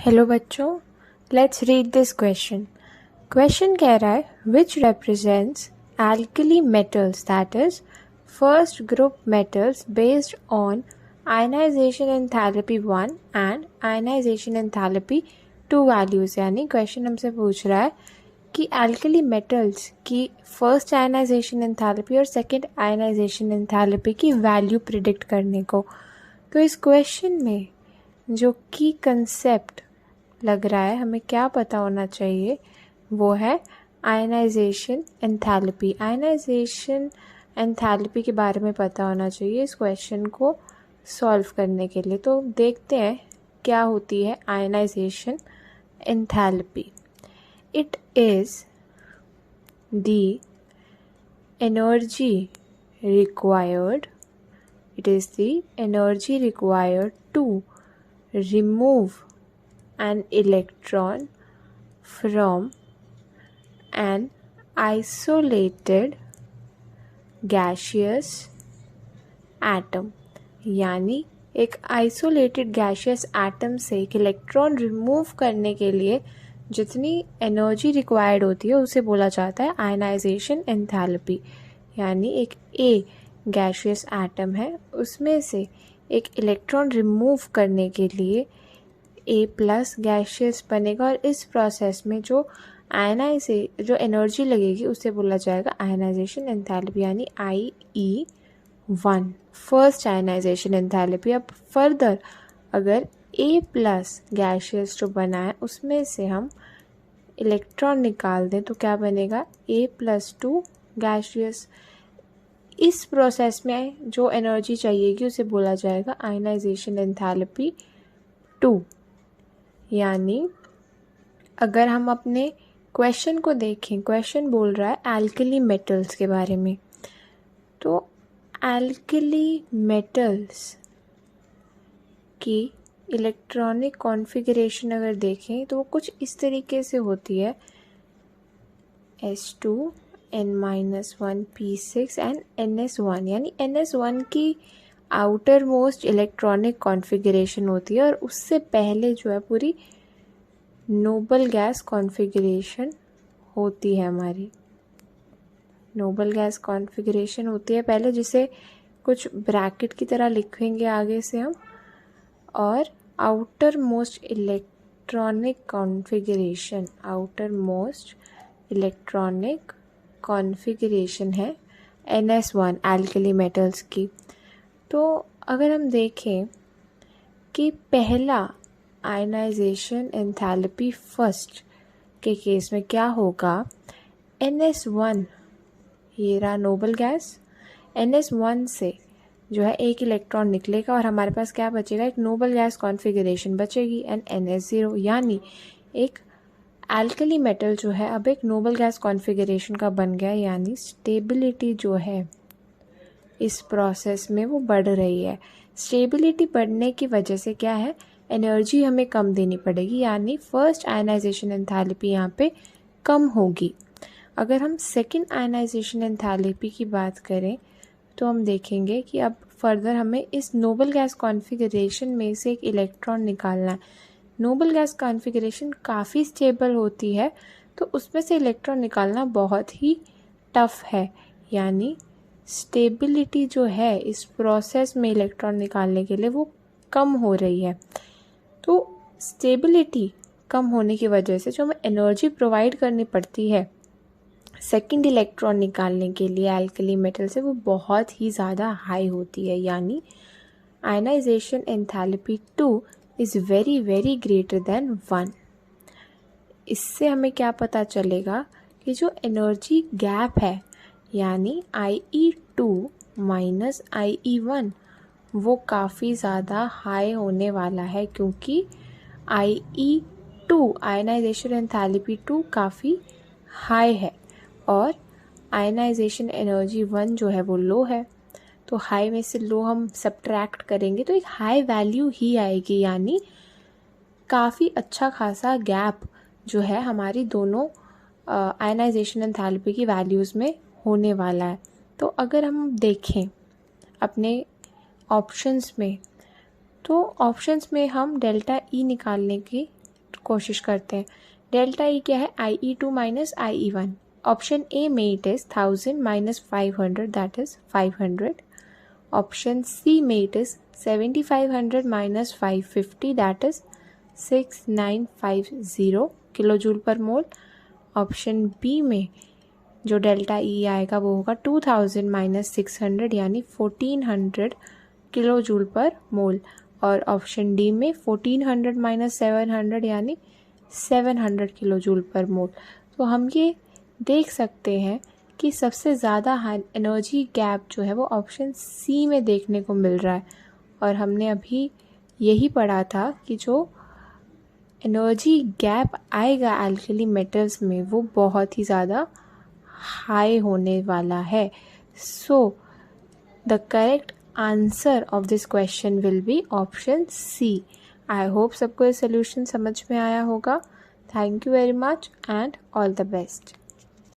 Hello बच्चों, let's read this question. Question कह रहा है विच represents alkali metals, that is first group metals based on ionization enthalpy 1 and ionization enthalpy 2 values। यानी question हमसे पूछ रहा है कि alkali metals की फर्स्ट आयनाइजेशन एंथैल्पी और सेकंड आयनाइजेशन एंथैल्पी की वैल्यू प्रिडिक्ट करने को। तो इस क्वेश्चन में जो की कंसेप्ट लग रहा है हमें क्या पता होना चाहिए वो है आयनाइजेशन एंथैल्पी। आयनाइजेशन एंथैल्पी के बारे में पता होना चाहिए इस क्वेश्चन को सॉल्व करने के लिए। तो देखते हैं क्या होती है ionisation enthalpy. It is the energy required to remove an electron from an isolated gaseous atom। यानी एक आइसोलेटेड गैशियस एटम से एक इलेक्ट्रॉन रिमूव करने के लिए जितनी एनर्जी रिक्वायर्ड होती है उसे बोला जाता है आयनाइजेशन एंथैल्पी। यानी एक ए गैशियस एटम है, उसमें से एक इलेक्ट्रॉन रिमूव करने के लिए ए प्लस गैशियस बनेगा और इस प्रोसेस में जो एनर्जी लगेगी उसे बोला जाएगा आयनाइजेशन एंथैल्पी, यानी IE1 फर्स्ट आयनाइजेशन एंथैल्पी। अब फर्दर अगर ए प्लस गैशियस जो बना है उसमें से हम इलेक्ट्रॉन निकाल दें तो क्या बनेगा A+2 गैशियस। इस प्रोसेस में जो एनर्जी चाहिएगी उसे बोला जाएगा आयनाइजेशन एंथैल्पी 2। यानी अगर हम अपने क्वेश्चन को देखें, क्वेश्चन बोल रहा है एल्कली मेटल्स के बारे में। तो एल्कली मेटल्स की इलेक्ट्रॉनिक कॉन्फ़िगरेशन अगर देखें तो वो कुछ इस तरीके से होती है S2 N-1 P6 and NS1। यानी NS1 की आउटर मोस्ट इलेक्ट्रॉनिक कॉन्फ़िगरेशन होती है और उससे पहले जो है पूरी नोबल गैस कॉन्फ़िगरेशन होती है। हमारी नोबल गैस कॉन्फ़िगरेशन होती है पहले, जिसे कुछ ब्रैकेट की तरह लिखेंगे आगे से हम, और आउटर मोस्ट इलेक्ट्रॉनिक कॉन्फ़िगरेशन है NS1 एल्कली मेटल्स की। तो अगर हम देखें कि पहला आयनाइजेशन एंथैल्पी फर्स्ट के केस में क्या होगा, NS1 ये रहा नोबल गैस, NS1 से जो है एक इलेक्ट्रॉन निकलेगा और हमारे पास क्या बचेगा, एक नोबल गैस कॉन्फ़िगरेशन बचेगी एंड NS0। यानी एक एल्कली मेटल जो है अब एक नोबल गैस कॉन्फ़िगरेशन का बन गया। यानी स्टेबिलिटी जो है इस प्रोसेस में वो बढ़ रही है। स्टेबिलिटी बढ़ने की वजह से क्या है, एनर्जी हमें कम देनी पड़ेगी, यानी फर्स्ट आयनाइजेशन एंथैल्पी यहाँ पे कम होगी। अगर हम सेकंड आयनाइजेशन एंथैल्पी की बात करें तो हम देखेंगे कि अब फर्दर हमें इस नोबल गैस कॉन्फ़िगरेशन में से एक इलेक्ट्रॉन निकालना है। नोबल गैस कॉन्फ़िगरेशन काफ़ी स्टेबल होती है तो उसमें से इलेक्ट्रॉन निकालना बहुत ही टफ है। यानी स्टेबिलिटी जो है इस प्रोसेस में इलेक्ट्रॉन निकालने के लिए वो कम हो रही है। तो स्टेबिलिटी कम होने की वजह से जो हमें एनर्जी प्रोवाइड करनी पड़ती है सेकंड इलेक्ट्रॉन निकालने के लिए एल्कली मेटल से, वो बहुत ही ज़्यादा हाई होती है। यानी ionisation enthalpy 2 is very very greater than 1। इससे हमें क्या पता चलेगा कि जो एनर्जी गैप है यानी IE2 माइनस IE1 वो काफ़ी ज़्यादा हाई होने वाला है, क्योंकि IE2 आयनाइजेशन एंथैल्पी 2 काफ़ी हाई है और आयनाइजेशन एनर्जी 1 जो है वो लो है। तो हाई में से लो हम सब्ट्रैक्ट करेंगे तो एक हाई वैल्यू ही आएगी। यानी काफ़ी अच्छा खासा गैप जो है हमारी दोनों आयनाइजेशन एंथैल्पी की वैल्यूज़ में होने वाला है। तो अगर हम देखें अपने ऑप्शंस में, तो ऑप्शंस में हम डेल्टा E निकालने की कोशिश करते हैं। डेल्टा ई क्या है, IE2 minus IE1। Option A में it is 1000 minus 500 that is 500। Option C में it is 7500 minus 550 that is 6950 kilo joule per mole. Option B में जो डेल्टा ई आएगा वो होगा 2000 माइनस 600 यानी 1400 किलो जूल पर मोल। और ऑप्शन डी में 1400 माइनस 700 यानी 700 किलो जूल पर मोल। तो हम ये देख सकते हैं कि सबसे ज़्यादा एनर्जी गैप जो है वो ऑप्शन सी में देखने को मिल रहा है। और हमने अभी यही पढ़ा था कि जो एनर्जी गैप आएगा एल्कली मेटल्स में वो बहुत ही ज़्यादा हाई होने वाला है। So the correct answer of this question will be option C. I hope सबको ये सोल्यूशन समझ में आया होगा। Thank you very much and all the best.